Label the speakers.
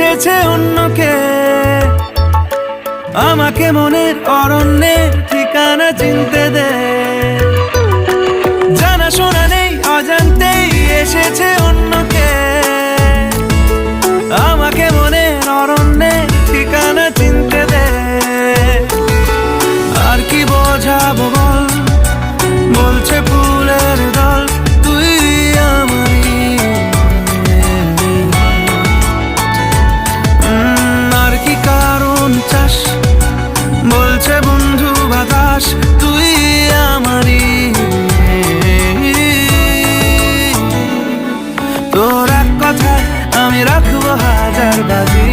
Speaker 1: এসেছে অন্যকে, আমাকে মনের অরণ্যের ঠিকানা চিনতে দে। জানা শোনা নেই অজান্তেই এসেছে অন্যকে, আমাকে মনের অরণ্যের ঠিকানা চিনতে দে। আর কি বোঝাবো বল, বলছে ফুলের দল তুই আমারই। আর কি কারণ চাস, বলছে বন্ধু বাতাস তুই আমারই। তোর এক কথায় আমি রাখবো হাজার বাজি।